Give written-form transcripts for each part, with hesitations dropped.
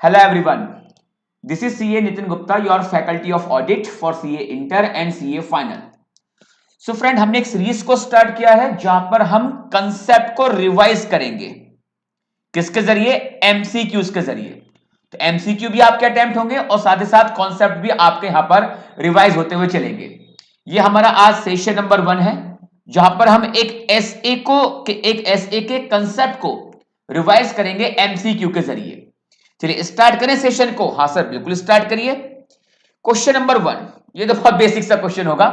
Hello everyone, this is CA Nitin Gupta, your faculty of audit for CA Inter and CA Final. So friend हमने एक series को start किया है जहां पर हम कंसेप्ट को रिवाइज करेंगे। किसके जरिए? एमसीक्यूज के जरिए। तो एमसीक्यू भी आपके अटेम्प्ट होंगे और साथ ही साथ कॉन्सेप्ट भी आपके यहां पर रिवाइज होते हुए चलेंगे। ये हमारा आज सेशन नंबर 1 है जहां पर हम एक एसए के कंसेप्ट को रिवाइज करेंगे एमसीक्यू के जरिए। चलिए स्टार्ट करें सेशन को। हाँ सर बिल्कुल स्टार्ट करिए। क्वेश्चन नंबर 1, ये तो बहुत बेसिक सा क्वेश्चन होगा।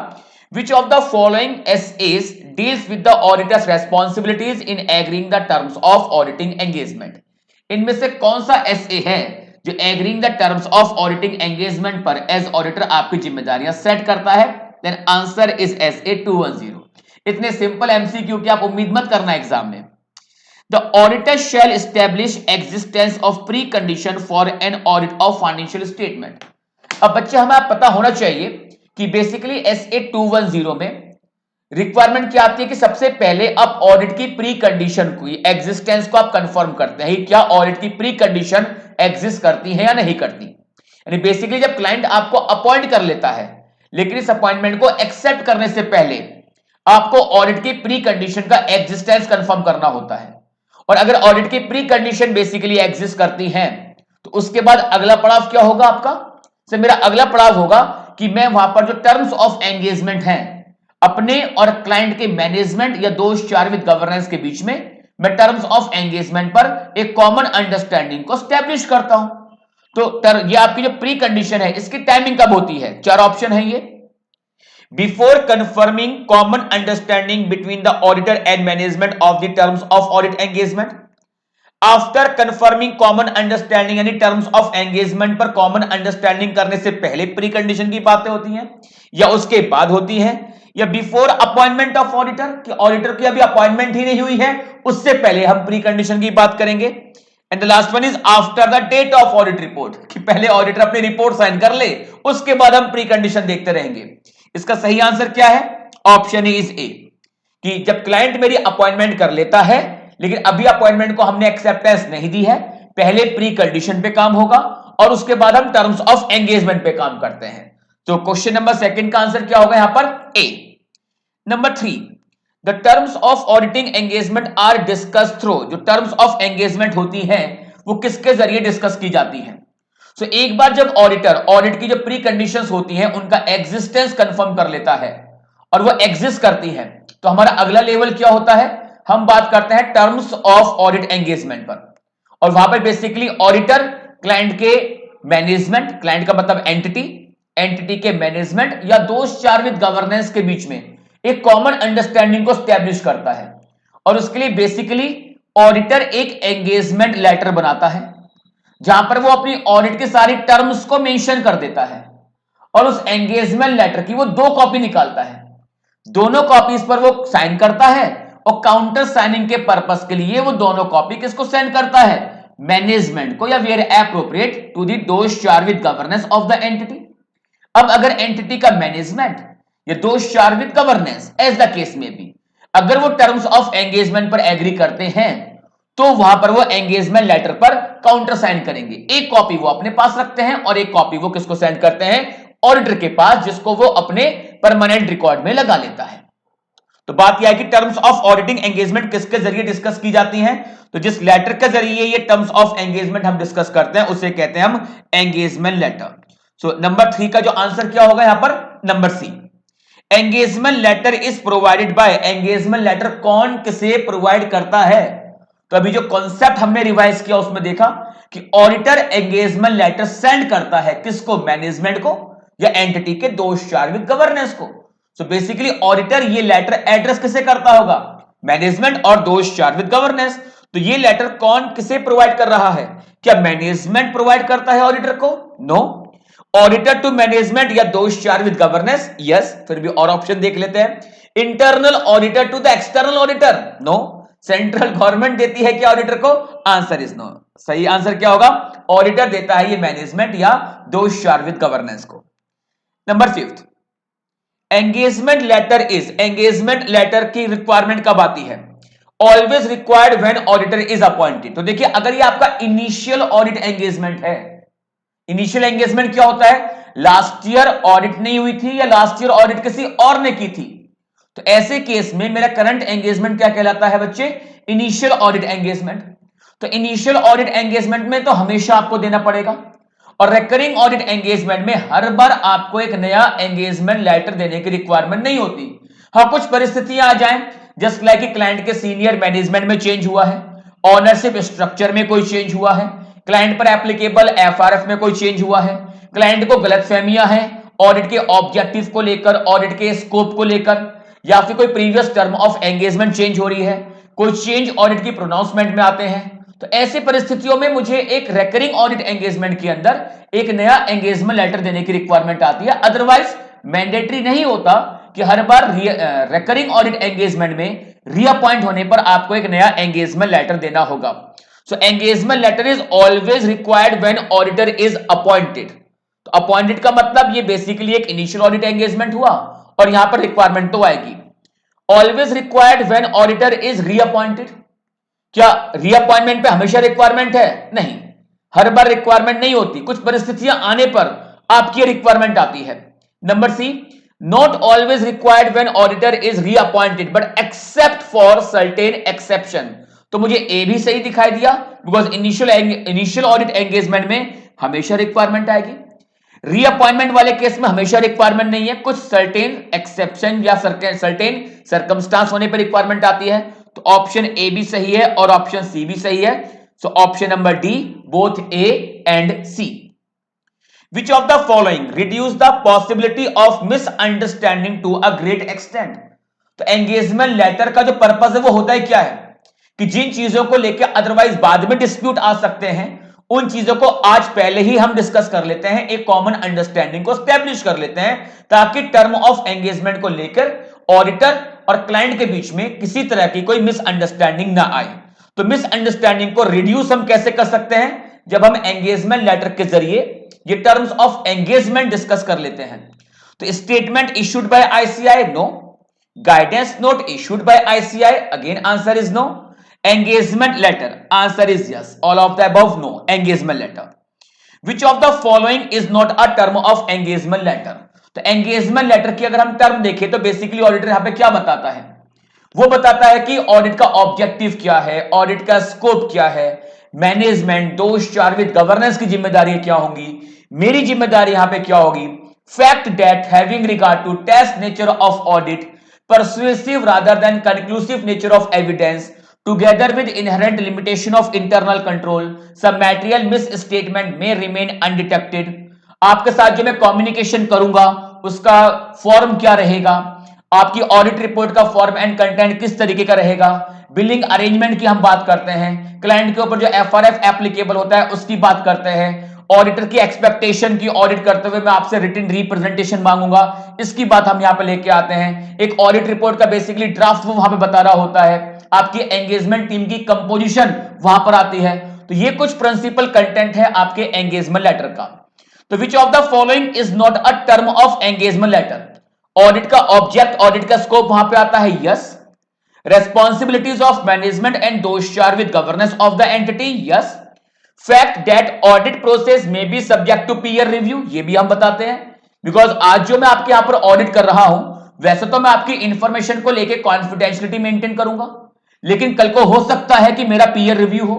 Which of the following SS deals with the auditor's responsibilities in agreeing the terms of auditing engagement? इनमें से कौन सा एसए है जो agreeing the terms of auditing engagement पर एज ऑडिटर आपकी जिम्मेदारियां सेट करता है? Then answer is SA 210। इतने सिंपल एमसीक्यू की आप उम्मीद मत करना एग्जाम में। The auditor shall establish existence of precondition for an audit of financial statement. अब बच्चे हमें आप पता होना चाहिए कि बेसिकली SA 210 में रिक्वायरमेंट क्या आती है कि सबसे पहले आप ऑडिट की प्री कंडीशन को, एग्जिस्टेंस को आप कंफर्म करते हैं क्या ऑडिट की प्री कंडीशन एग्जिस्ट करती है या नहीं करती। यानी बेसिकली जब क्लाइंट आपको अपॉइंट कर लेता है, लेकिन इस अपॉइंटमेंट को एक्सेप्ट करने से पहले आपको ऑडिट की प्री कंडीशन का एग्जिस्टेंस कंफर्म करना होता है। और अगर ऑडिट की प्री कंडीशन बेसिकली एग्जिस्ट करती हैं तो उसके बाद अगला पड़ाव क्या होगा आपका? से मेरा अगला पड़ाव होगा कि मैं वहां पर जो टर्म्स ऑफ एंगेजमेंट हैं अपने और क्लाइंट के मैनेजमेंट या दोष चार विद गवर्नेंस के बीच में मैं टर्म्स ऑफ एंगेजमेंट पर एक कॉमन अंडरस्टैंडिंग को स्टैब्लिश करता हूं। तो ये आपकी जो प्री कंडीशन है इसकी टाइमिंग कब होती है? 4 ऑप्शन है ये। Before confirming common understanding between the auditor and management of the terms of audit engagement, after confirming common understanding यानी terms of engagement पर common understanding करने से पहले precondition की बातें होती हैं या उसके बाद होती हैं, या before appointment of auditor कि auditor की अभी appointment ही नहीं हुई है उससे पहले हम precondition की बात करेंगे। And the last one is after the date of audit report कि पहले ऑडिटर अपनी रिपोर्ट साइन कर ले उसके बाद हम प्री कंडीशन देखते रहेंगे। इसका सही आंसर क्या है? ऑप्शन इज ए कि जब क्लाइंट मेरी अपॉइंटमेंट कर लेता है लेकिन अभी अपॉइंटमेंट को हमने एक्सेप्टेंस नहीं दी है, पहले प्री कंडीशन पे काम होगा और उसके बाद हम टर्म्स ऑफ एंगेजमेंट पे काम करते हैं। तो क्वेश्चन नंबर 2 का आंसर क्या होगा यहां पर? A. Number 3, the terms of auditing engagement are discuss through. जो टर्म्स ऑफ एंगेजमेंट होती हैं वो किसके जरिए डिस्कस की जाती हैं? सो एक बार जब ऑडिटर ऑडिट की जो प्री कंडीशंस होती हैं उनका एग्जिस्टेंस कंफर्म कर लेता है और वो एग्जिस्ट करती है तो हमारा अगला लेवल क्या होता है? हम बात करते हैं टर्म्स ऑफ ऑडिट एंगेजमेंट पर। और वहां पर बेसिकली ऑडिटर क्लाइंट के मैनेजमेंट, क्लाइंट का मतलब एंटिटी, एंटिटी के मैनेजमेंट या दोष चार विद गवर्नेंस के बीच में एक कॉमन अंडरस्टैंडिंग को स्टैब्लिश करता है और उसके लिए बेसिकली ऑडिटर एक एंगेजमेंट लेटर बनाता है जहां पर वो अपनी ऑडिट की सारी टर्म्स को मेंशन कर देता है और उस एंगेजमेंट लेटर की वो 2 कॉपी निकालता है। दोनों कॉपीज पर वो साइन करता है और काउंटर साइनिंग के पर्पस के लिए वो दोनों कॉपी किसको सेंड करता है? मैनेजमेंट को या where appropriate to the those charged with governance of the entity. अब अगर एंटिटी का मैनेजमेंट या those charged with governance as the case में भी अगर वो टर्म्स ऑफ एंगेजमेंट पर एग्री करते हैं तो वहां पर वो एंगेजमेंट लेटर पर काउंटर साइन करेंगे। एक कॉपी वो अपने पास रखते हैं और एक कॉपी वो किसको सेंड करते हैं? ऑडिटर के पास, जिसको वो अपने परमानेंट रिकॉर्ड में लगा लेता है। तो बात यह है कि टर्म्स ऑफ ऑडिटिंग एंगेजमेंट किसके जरिए डिस्कस की जाती हैं? तो जिस लेटर के जरिए ये टर्म्स ऑफ एंगेजमेंट हम डिस्कस करते हैं उसे कहते हैं हम एंगेजमेंट लेटर। सो नंबर 3 का जो आंसर क्या होगा यहां पर? Number C. Engagement letter is provided by. Engagement letter कौन किसे प्रोवाइड करता है? तो अभी जो कॉन्सेप्ट हमने रिवाइज किया उसमें देखा कि ऑडिटर एंगेजमेंट लेटर सेंड करता है किसको? मैनेजमेंट को या एंटिटी के दोष चार विद गवर्नेंस को। सो बेसिकली ऑडिटर ये लेटर एड्रेस किसे करता होगा? मैनेजमेंट और दोष चार विद गवर्नेंस। तो ये लेटर कौन किसे प्रोवाइड कर रहा है? क्या मैनेजमेंट प्रोवाइड करता है ऑडिटर को? नो। ऑडिटर टू मैनेजमेंट या those charged with governance? Yes. फिर भी और ऑप्शन देख लेते हैं। Internal auditor to the external auditor? No. Central government देती है क्या ऑडिटर को? Answer is no. सही आंसर क्या होगा? ऑडिटर देता है ये मैनेजमेंट या दोष चार विद गवर्नेंस को। Number 5, engagement letter is. Engagement letter की रिक्वायरमेंट कब आती है? Always required when auditor is appointed. तो देखिए, अगर ये आपका इनिशियल ऑडिट एंगेजमेंट है, इनिशियल एंगेजमेंट क्या होता है, लास्ट ईयर ऑडिट नहीं हुई थी या लास्ट ईयर ऑडिट किसी और ने की थी, तो ऐसे केस में मेरा करंट एंगेजमेंट क्या कहलाता है बच्चे, इनिशियल ऑडिट एंगेजमेंट। तो इनिशियल ऑडिट एंगेजमेंट में तो हमेशा आपको देना पड़ेगा, और रिकरिंग ऑडिट एंगेजमेंट में हर बार आपको एक नया एंगेजमेंट लेटर देने की रिक्वायरमेंट नहीं होती। हाँ, कुछ परिस्थितियां आ जाएं, जस्ट लाइक क्लाइंट के सीनियर मैनेजमेंट में चेंज हुआ है, ओनरशिप स्ट्रक्चर में कोई चेंज हुआ है, क्लाइंट पर एप्लीकेबल एफआरएफ में कोई चेंज हुआ है, क्लाइंट को गलतफहमियां हैं ऑडिट के ऑब्जेक्टिव को लेकर, ऑडिट के स्कोप को लेकर, या फिर कोई previous term of engagement change हो रही है, कोई चेंज ऑडिट की प्रोनाउंसमेंट में आते हैं, तो ऐसी परिस्थितियों में मुझे एक रेकरिंग ऑडिट एंगेजमेंट के अंदर एक नया एंगेजमेंट लेटर देने की रिक्वायरमेंट आती है। अदरवाइज मैंडेटरी नहीं होता कि हर बार रेकरिंग ऑडिट एंगेजमेंट में रीअपॉइंट होने पर आपको एक नया एंगेजमेंट लेटर देना होगा। So engagement letter is always required when auditor is appointed. तो अपॉइंटेड का मतलब ये बेसिकली एक इनिशियल ऑडिट एंगेजमेंट हुआ, और यहां पर रिक्वायरमेंट तो आएगी। Always required when auditor is reappointed, क्या रीअपॉइंटमेंट पे हमेशा रिक्वायरमेंट है? नहीं, हर बार रिक्वायरमेंट नहीं होती, कुछ परिस्थितियां आने पर आपकी रिक्वायरमेंट आती है। Number C, not always required when auditor is reappointed but except for certain exception. तो मुझे ए भी सही दिखाई दिया, बिकॉज इनिशियल ऑडिट एंगेजमेंट में हमेशा रिक्वायरमेंट आएगी, रीअपॉइंटमेंट वाले केस में हमेशा रिक्वायरमेंट नहीं है, कुछ सर्टेन एक्सेप्शन या सर्टेन सर्कमस्टांस होने पर रिक्वायरमेंट आती है। तो ऑप्शन ए भी सही है और ऑप्शन सी भी सही है। So option number D, both A and C. Which of the following reduce the possibility of misunderstanding to a great extent. तो एंगेजमेंट लेटर का जो पर्पस है वो होता है क्या है, कि जिन चीजों को लेकर अदरवाइज बाद में डिस्प्यूट आ सकते हैं, उन चीजों को आज पहले ही हम डिस्कस कर लेते हैं, एक कॉमन अंडरस्टैंडिंग को स्टैब्लिश कर लेते हैं, ताकि टर्म ऑफ एंगेजमेंट को लेकर ऑडिटर और क्लाइंट के बीच में किसी तरह की कोई मिसअंडरस्टैंडिंग ना आए। तो मिसअंडरस्टैंडिंग को रिड्यूस हम कैसे कर सकते हैं, जब हम एंगेजमेंट लेटर के जरिए ये टर्म्स ऑफ एंगेजमेंट डिस्कस कर लेते हैं। तो statement issued by ICI, no. Guidance note issued by ICI, again answer is no. Engagement letter, answer is yes, all of the above no, engagement letter. Which of the following is not a term of engagement letter. तो engagement letter की अगर हम term देखें तो basically auditor यहां पे क्या बताता है, वो बताता है कि ऑडिट का ऑब्जेक्टिव क्या है, ऑडिट का स्कोप क्या है, मैनेजमेंट, दोष चार विद गवर्नेंस की जिम्मेदारी क्या होंगी, मेरी जिम्मेदारी यहां पे क्या होगी, fact that having regard to test nature of audit, persuasive rather than conclusive nature of evidence, together with inherent limitation of internal control, some material misstatement may remain undetected। आपके साथ जो मैं कम्युनिकेशन करूंगा उसका फॉर्म क्या रहेगा, आपकी audit report का फॉर्म एंड कंटेंट किस तरीके का रहेगा, बिलिंग अरेंजमेंट की हम बात करते हैं, क्लाइंट के ऊपर जो एफआरएफ एप्लीकेबल होता है उसकी बात करते हैं, ऑडिटर की एक्सपेक्टेशन की ऑडिट करते हुए मैं आपसे रिटन रिप्रेजेंटेशन मांगूंगा, इसकी बात हम यहां पे लेके आते हैं। एक ऑडिट रिपोर्ट का बेसिकली ड्राफ्ट वो वहां पे बता रहा होता है, आपकी एंगेजमेंट टीम की कंपोजिशन वहां पर आती है। तो ये कुछ प्रिंसिपल कंटेंट है आपके एंगेजमेंट लेटर का। तो which of the following is not a term of engagement letter. Audit का ऑब्जेक्ट, ऑडिट का स्कोप वहां पे आता है, yes. Responsibilities of management and those charged with governance of the entity, yes. Fact that audit process में be subject to peer review, ये भी हम बताते हैं, बिकॉज आज जो मैं आपके यहां पर ऑडिट कर रहा हूं वैसे तो मैं आपकी इंफॉर्मेशन को लेके कॉन्फिडेंशियलिटी मेंटेन करूंगा, लेकिन कल को हो सकता है कि मेरा पीयर रिव्यू हो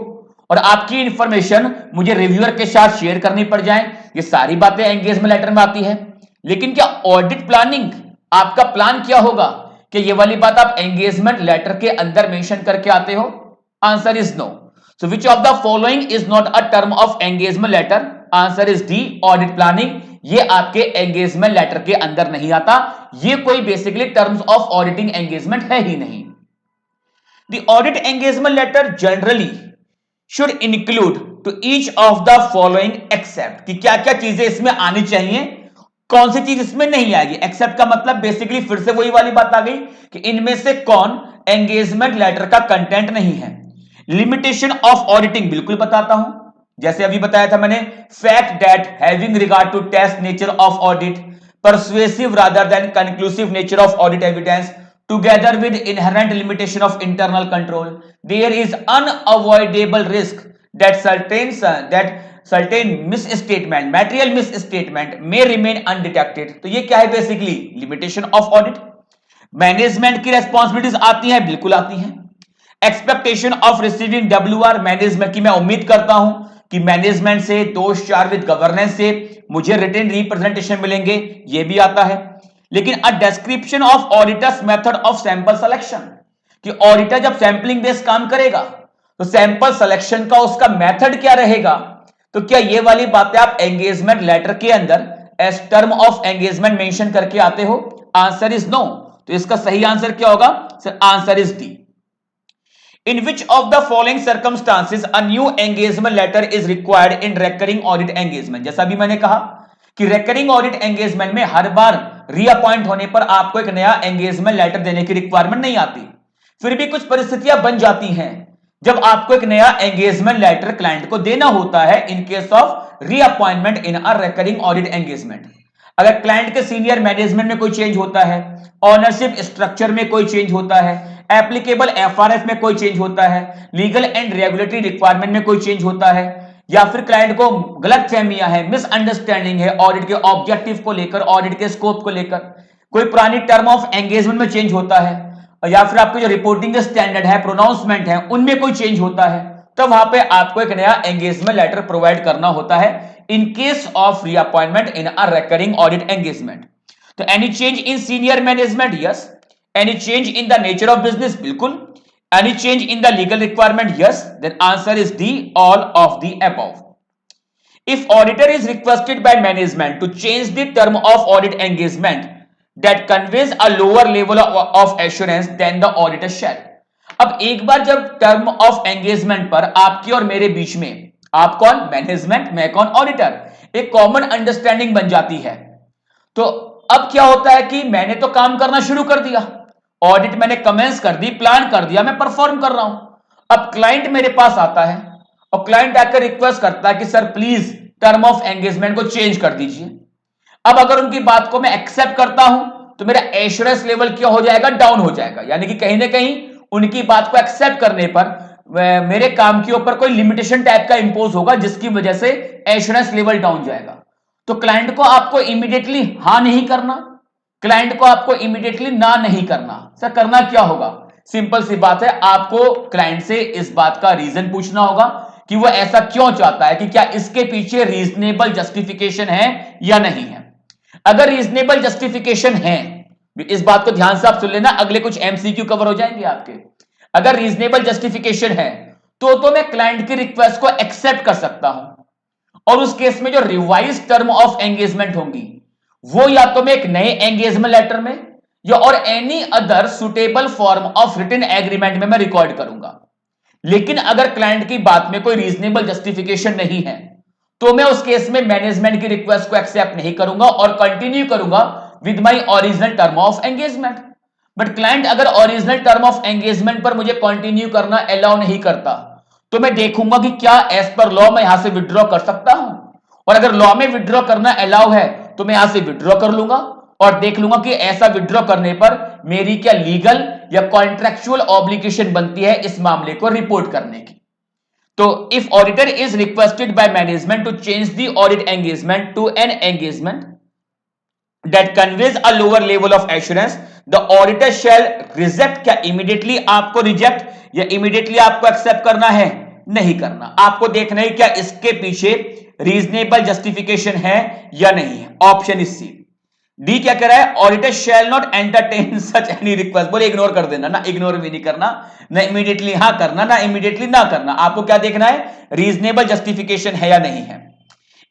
और आपकी इंफॉर्मेशन मुझे रिव्यूअर के साथ शेयर करनी पड़ जाए। ये सारी बातें एंगेजमेंट लेटर में आती है, लेकिन क्या ऑडिट प्लानिंग, आपका प्लान क्या होगा, कि ये वाली बात आप एंगेजमेंट लेटर के अंदर मेंशन करके आते हो? Answer is no. So which of the following is not a term of engagement letter? Answer is D, audit planning। ये आपके एंगेजमेंट लेटर के अंदर नहीं आता, ये कोई basically terms of auditing engagement है ही नहीं। The audit engagement letter generally should include to each of the following except, कि क्या क्या चीजें इसमें आनी चाहिए, कौन सी चीज इसमें नहीं आएगी। एक्सेप्ट का मतलब बेसिकली फिर से वही वाली बात आ गई कि इनमें से कौन एंगेजमेंट लेटर का कंटेंट नहीं है। लिमिटेशन ऑफ ऑडिटिंग बिल्कुल बताता हूं, जैसे अभी बताया था मैंने, fact that having regard to test nature of audit, persuasive rather than conclusive nature of audit evidence, together with inherent limitation of internal control, there is unavoidable risk that certain misstatement, material misstatement may remain undetected. तो ये क्या है basically? Limitation of audit. Management की responsibilities आती हैं, बिल्कुल आती हैं। Expectation of receiving WR, management की मैं उम्मीद करता हूं कि मैनेजमेंट से दोष चार विद गवर्नेंस से मुझे रिटन रिप्रेजेंटेशन मिलेंगे, ये भी आता है। लेकिन a description of auditors method of sample selection, कि ऑडिटर जब सैंपलिंग बेस्ड काम करेगा तो सैंपल सिलेक्शन का उसका मेथड क्या रहेगा, तो क्या ये वाली बातें आप एंगेजमेंट लेटर के अंदर as term of engagement mention करके आते हो? Answer is no. तो इसका सही आंसर क्या होगा sir? Answer is D. In which of the following circumstances a new engagement letter is required in recurring audit engagement? जैसा भी मैंने कहा कि recurring audit engagement में हर बार रीअपॉइंट होने पर आपको एक नया एंगेजमेंट लेटर देने की रिक्वायरमेंट नहीं आती। फिर भी कुछ परिस्थितियां बन जाती हैं जब आपको एक नया एंगेजमेंट लेटर क्लाइंट को देना होता है in case of reappointment in a recurring audit engagement. अगर क्लाइंट के सीनियर मैनेजमेंट में कोई चेंज होता है, ऑनरशिप स्ट्रक्चर में कोई चेंज होता है, एप्लीकेबल FRF में कोई चेंज होता है, लीगल एंड रेगुलेटरी रिक्वायरमेंट में कोई चेंज होता है, या फिर क्लाइंट को गलत फहमियां है, मिसअंडरस्टैंडिंग है ऑडिट के ऑब्जेक्टिव को लेकर, ऑडिट के स्कोप को लेकर, कोई पुरानी टर्म ऑफ एंगेजमेंट में चेंज होता है, या फिर आपके जो रिपोर्टिंग स्टैंडर्ड है, प्रोनाउंसमेंट है, उनमें कोई चेंज होता है, तो वहां पे आपको एक नया एंगेजमेंट लेटर प्रोवाइड करना होता है in case of reappointment in a recurring audit engagement. तो any change in senior management, yes. Any change in the nature of business, बिल्कुल। Any change in the legal requirement, yes. Then answer is D, all of the above. If auditor is requested by management to change the term of audit engagement that conveys a lower level of assurance than the auditor shall. अब एक बार जब term of engagement पर आपकी और मेरे बीच में, आप कौन? मैनेजमेंट, मैं कौन? ऑडिटर, एक कॉमन अंडरस्टैंडिंग बन जाती है, तो अब क्या होता है कि मैंने तो काम करना शुरू कर दिया, ऑडिट मैंने कमेंस कर दी, प्लान कर दिया, मैं परफॉर्म कर रहा हूं। अब क्लाइंट मेरे पास आता है और क्लाइंट आकर रिक्वेस्ट करता है कि sir please term of engagement को चेंज कर दीजिए। अब अगर उनकी बात को मैं एक्सेप्ट करता हूं तो मेरा एश्योरेंस लेवल क्या हो जाएगा? डाउन हो जाएगा। यानी कि कहीं ना कहीं उनकी बात को एक्सेप्ट करने पर मेरे काम के ऊपर कोई लिमिटेशन टाइप का इंपोज होगा, जिसकी वजह से एश्योरेंस लेवल डाउन जाएगा। तो क्लाइंट को आपको इमीडिएटली हाँ नहीं करना, क्लाइंट को आपको इमीडिएटली ना नहीं करना। सर करना क्या होगा? सिंपल सी बात है, आपको क्लाइंट से इस बात का रीजन पूछना होगा कि वो ऐसा क्यों चाहता है, कि क्या इसके पीछे रीजनेबल जस्टिफिकेशन है या नहीं है। अगर रीजनेबल जस्टिफिकेशन है, इस बात को ध्यान से आप सुन लेना, अगले कुछ MCQ कवर हो जाएंगे आपके। अगर रीजनेबल जस्टिफिकेशन है तो मैं क्लाइंट की रिक्वेस्ट को एक्सेप्ट कर सकता हूं, और उस केस में जो रिवाइज टर्म ऑफ एंगेजमेंट होंगी वो या तो मैं एक नए एंगेजमेंट लेटर में या और any other suitable form of written agreement में मैं रिकॉर्ड करूंगा। लेकिन अगर क्लाइंट की बात में कोई रीजनेबल जस्टिफिकेशन नहीं है तो मैं उस केस में मैनेजमेंट की रिक्वेस्ट को एक्सेप्ट नहीं करूंगा और कंटिन्यू करूंगा with my original term of engagement. But client अगर ओरिजिनल टर्म ऑफ एंगेजमेंट पर मुझे कंटिन्यू करना अलाउ नहीं करता तो मैं देखूंगा कि क्या एज पर लॉ मैं यहां से विड्रॉ कर सकता हूं, और अगर लॉ में विड्रॉ करना अलाउ है तो मैं यहां से विड्रॉ कर लूंगा और देख लूंगा कि ऐसा विड्रॉ करने पर मेरी क्या लीगल या कॉन्ट्रेक्चुअल ऑब्लिगेशन बनती है इस मामले को रिपोर्ट करने की। तो if auditor is requested by management to change the audit engagement to an engagement that conveys a lower level of assurance, the auditor shall reject. क्या इमीडिएटली आपको रिजेक्ट या इमीडिएटली आपको एक्सेप्ट करना है? नहीं करना। आपको देखना है क्या इसके पीछे रीजनेबल जस्टिफिकेशन है या नहीं है। Option is C. डी क्या कह रहा है? Auditor shall not entertain such any request. बोले इग्नोर कर देना ना, इग्नोर भी नहीं करना, ना इमीडिएटली हाँ करना, ना इमीडिएटली ना करना। आपको क्या देखना है? रीजनेबल जस्टिफिकेशन है या नहीं है।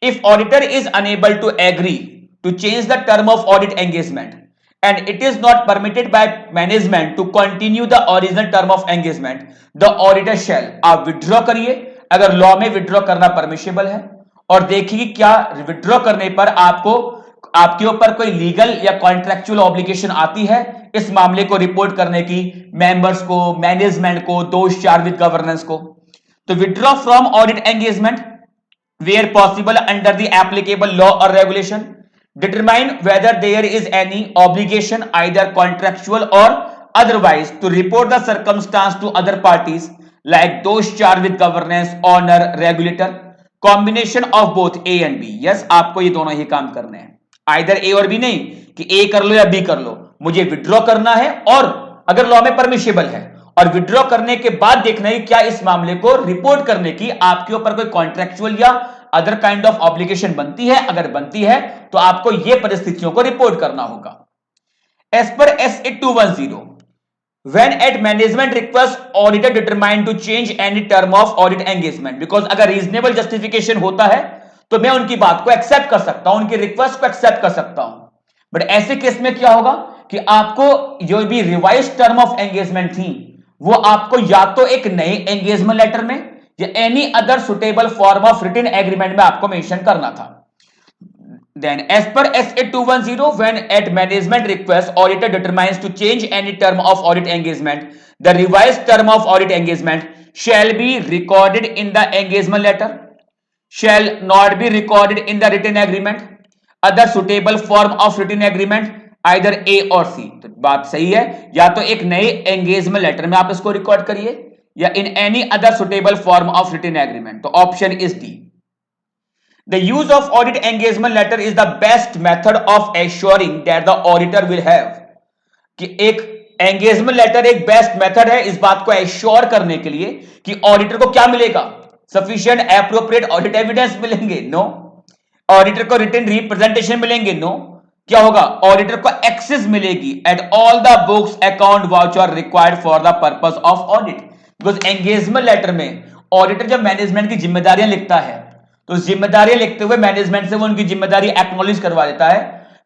If auditor is unable to agree to change the term of audit engagement and it is not permitted by management to continue the original term of engagement, the auditor shall। आप withdraw करिए अगर law में withdraw करना permissible है, और देखिए क्या withdraw करने पर आपको आपके ऊपर कोई लीगल या कॉन्ट्रेक्चुअल ऑब्लिगेशन आती है इस मामले को रिपोर्ट करने की मेंबर्स को, मैनेजमेंट को, दोष चार विद गवर्नेंस को। तो withdraw from audit engagement where possible under the applicable law और regulation, determine whether there is any obligation either contractual or otherwise to report the circumstance to other parties like those charged with governance, honor, regulator, combination of both A and B. yes, आपको ये दोनों ही काम करने हैं, either A और B नहीं कि A कर लो या B कर लो, मुझे विड्रॉ करना है और अगर लॉ में परमिशिबल है और विड्रॉ करने के बाद देखना है क्या इस मामले को रिपोर्ट करने की आपके ऊपर कोई कॉन्ट्रेक्चुअल या अदर काइंड ऑफ ऑब्लिगेशन बनती है, अगर बनती है तो आपको यह परिस्थितियों को रिपोर्ट करना होगा। As per SA 210, when at management request auditor determined to change any term of audit engagement, because अगर रीजनेबल जस्टिफिकेशन होता है तो मैं उनकी बात को एक्सेप्ट कर सकता हूं, उनकी रिक्वेस्ट को एक्सेप्ट कर सकता हूं, बट ऐसे केस में क्या होगा कि आपको जो भी रिवाइज टर्म ऑफ एंगेजमेंट थी वो आपको या तो एक नए एंगेजमेंट लेटर में या any other suitable form of written agreement में आपको मेंशन करना था। Then, as per SA 210, when at management request, auditor determines to change any term of audit engagement, the revised term of audit engagement shall be recorded in the engagement letter, shall not be recorded in the written agreement, other suitable form of written agreement, either A or C. तो बात सही है, या तो एक नए engagement letter में आप इसको रिकॉर्ड करिए या in any other suitable form of written agreement. तो option is D. The use of audit engagement letter is the best method of assuring that the auditor will have, कि एक engagement letter एक best method है इस बात को assure करने के लिए कि ऑडिटर को क्या मिलेगा, सफिशिएंट एप्रोप्रिएट ऑडिट एविडेंस मिलेंगे, नो। ऑडिटर को रिटन रिप्रेजेंटेशन मिलेंगे, नो। क्या होगा, ऑडिटर को एक्सेस मिलेगी at all the books account voucher required for the purpose of audit. Because engagement letter में ऑडिटर जब मैनेजमेंट की जिम्मेदारियां लिखता है तो जिम्मेदारियां लिखते हुए मैनेजमेंट से वो उनकी जिम्मेदारी एक्नॉलेज करवा देता है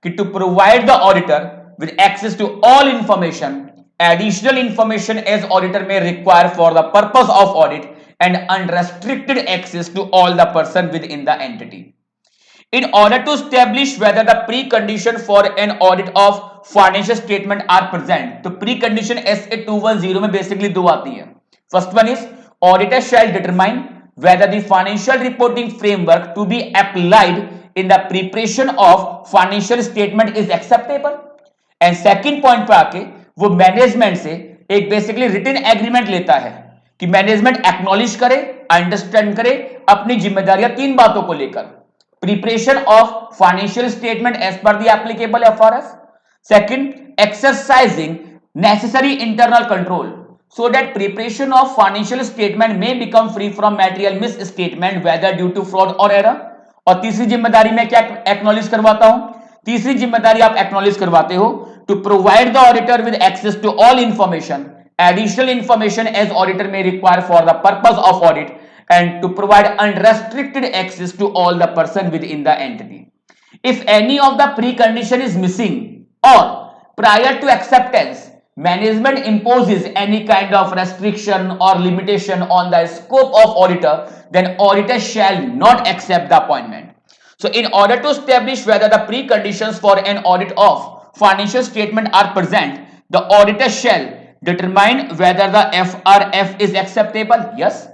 कि to provide the auditor with access to all information, additional information as auditor may require for the purpose of audit and unrestricted access to all the person within the entity in order to establish whether the precondition for an audit of financial statement are present। तो precondition SA 210 में basically दो आती है। First one is auditor shall determine whether the financial reporting framework to be applied in the preparation of financial statement is acceptable, and second point पे आके वो management से एक बेसिकली रिटन एग्रीमेंट लेता है कि मैनेजमेंट एक्नॉलेज करे, understand करे अपनी जिम्मेदारियां तीन बातों को लेकर, preparation of financial statement as per the applicable FRS, second exercising necessary internal control so that preparation of financial statement may become free from material misstatement whether due to fraud or error, और तीसरी जिम्मेदारी मैं क्या acknowledge करवाता हूं, तीसरी जिम्मेदारी आप एक्नॉलेज करवाते हो to provide the auditor with access to all information, additional information as auditor may require for the purpose of audit and to provide unrestricted access to all the person within the entity. If any of the precondition is missing or prior to acceptance management imposes any kind of restriction or limitation on the scope of auditor, then auditor shall not accept the appointment. So in order to establish whether the preconditions for an audit of financial statement are present, the auditor shall determine whether the FRF is acceptable, yes.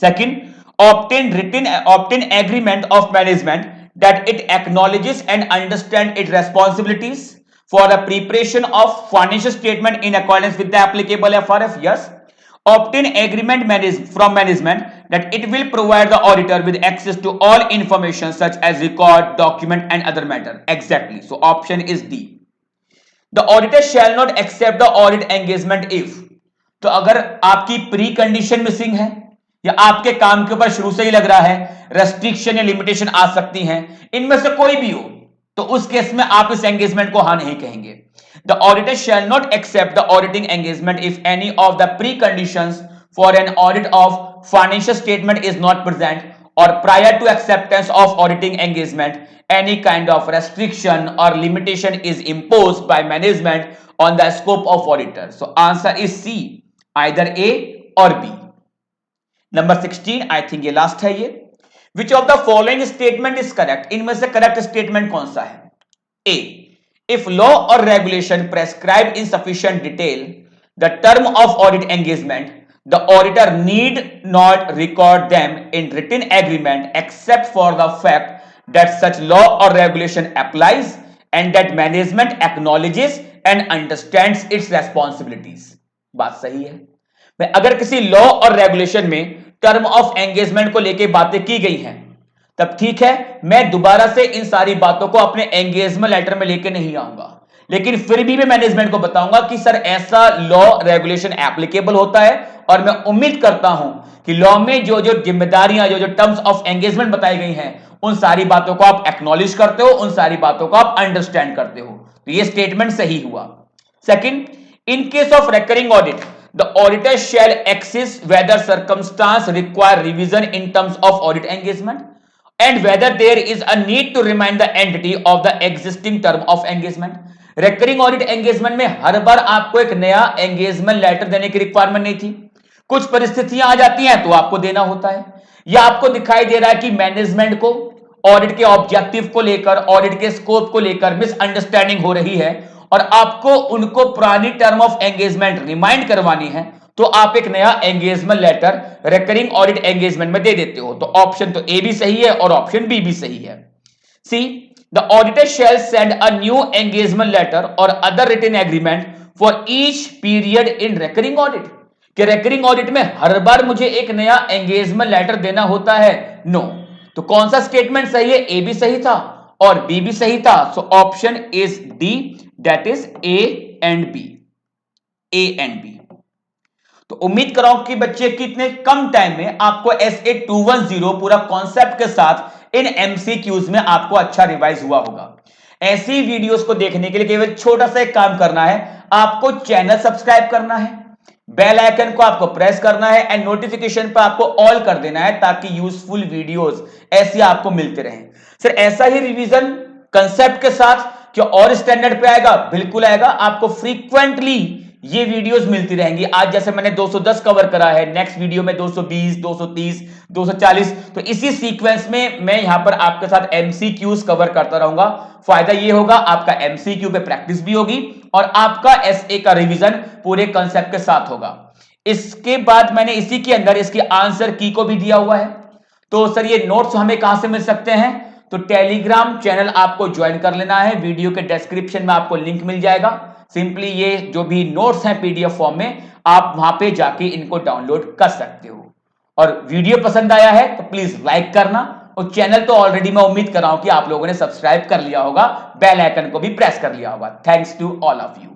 Second, obtain agreement of management that it acknowledges and understands its responsibilities for the preparation of financial statement in accordance with the applicable FRF, yes. Obtain agreement from management that it will provide the auditor with access to all information such as record, document and other matter, exactly. So option is D. The auditor shall not accept the audit engagement if, तो अगर आपकी pre condition missing है या आपके काम के ऊपर शुरू से ही लग रहा है रेस्ट्रिक्शन या लिमिटेशन आ सकती हैं, इनमें से कोई भी हो तो उस केस में आप इस एंगेजमेंट को हां नहीं कहेंगे। The auditor shall not accept the auditing engagement if any of the preconditions for an audit of financial statement is not present or prior to acceptance of auditing engagement any kind of restriction or limitation is imposed by management on the scope of auditor. So answer is C, either A or B. Number 16, I think ये last है ये. Which of the following statement is correct? इनमें से correct statement कौन सा है? A, if law or regulation prescribe in sufficient detail the term of audit engagement, the auditor need not record them in written agreement except for the fact that such law or regulation applies and that management acknowledges and understands it's responsibilities. बात सही है। मैं अगर किसी law और regulation में term of engagement को लेकर बातें की गई हैं तब ठीक है, मैं दोबारा से इन सारी बातों को अपने एंगेजमेंट लेटर में लेके नहीं आऊंगा, लेकिन फिर भी मैं मैनेजमेंट को बताऊंगा कि सर ऐसा लॉ रेगुलेशन एप्लीकेबल होता है और मैं उम्मीद करता हूं कि लॉ में जो जो जिम्मेदारियां जो जो टर्म्स ऑफ एंगेजमेंट बताई गई हैं उन सारी बातों को आप एक्नॉलेज करते हो, उन सारी बातों को आप अंडरस्टैंड करते हो। तो ये स्टेटमेंट सही हुआ। Second, in case of recurring audit the auditor shall assess whether circumstance require revision in terms of audit engagement and whether there is a need to remind the entity of the existing term of engagement। recurring audit engagement में हर बार आपको एक नया engagement letter देने की requirement नहीं थी। कुछ परिस्थितियां आ जाती हैं तो आपको देना होता है, या आपको दिखाई दे रहा है कि मैनेजमेंट को ऑडिट के ऑब्जेक्टिव को लेकर, ऑडिट के स्कोप को लेकर मिसअंडरस्टैंडिंग हो रही है और आपको उनको पुरानी टर्म ऑफ एंगेजमेंट रिमाइंड करवानी है, तो आप एक नया engagement letter recurring audit engagement में दे देते हो। तो ऑप्शन तो ए भी सही है और ऑप्शन बी भी सही है। C, the auditor shall send a new engagement letter or other written agreement for each period in recurring audit. कि रिकरिंग ऑडिट में हर बार मुझे एक नया एंगेजमेंट लेटर देना होता है? नो। तो कौन सा स्टेटमेंट सही है? ए भी सही था और बी भी सही था। So option is D, that is A and B. A and B. तो उम्मीद कर रहा हूं कि बच्चे कितने कम टाइम में आपको SA 210 पूरा कॉन्सेप्ट के साथ इन MCQs में आपको अच्छा रिवाइज हुआ होगा। ऐसी वीडियोस को देखने के लिए केवल छोटा सा एक काम करना है, आपको चैनल सब्सक्राइब करना है, बेल आइकन को आपको प्रेस करना है एंड नोटिफिकेशन पर आपको ऑल कर देना है ताकि यूजफुल वीडियोस ऐसी आपको मिलते रहें। सर ऐसा ही रिवीजन कंसेप्ट के साथ क्या और स्टैंडर्ड पे आएगा? बिल्कुल आएगा। आपको फ्रीक्वेंटली ये वीडियोस मिलती रहेंगी। आज जैसे मैंने 210 कवर करा है, नेक्स्ट वीडियो में 220, 230, 240, तो इसी सीक्वेंस में मैं यहां पर आपके साथ MCQs कवर करता रहूंगा। फायदा ये होगा, आपका MCQ पे प्रैक्टिस भी होगी और आपका SA का रिवीजन पूरे कंसेप्ट के साथ होगा। इसके बाद मैंने इसी के अंदर इसकी आंसर की को भी दिया हुआ है। तो सर ये नोट्स हमें कहां से मिल सकते हैं? तो टेलीग्राम चैनल आपको ज्वाइन कर लेना है, वीडियो के डिस्क्रिप्शन में आपको लिंक मिल जाएगा। सिंपली ये जो भी नोट्स हैं PDF फॉर्म में, आप वहां पे जाके इनको डाउनलोड कर सकते हो। और वीडियो पसंद आया है तो प्लीज लाइक करना, और चैनल तो ऑलरेडी मैं उम्मीद कर रहा हूं कि आप लोगों ने सब्सक्राइब कर लिया होगा, बेल आइकन को भी प्रेस कर लिया होगा। Thanks to all of you.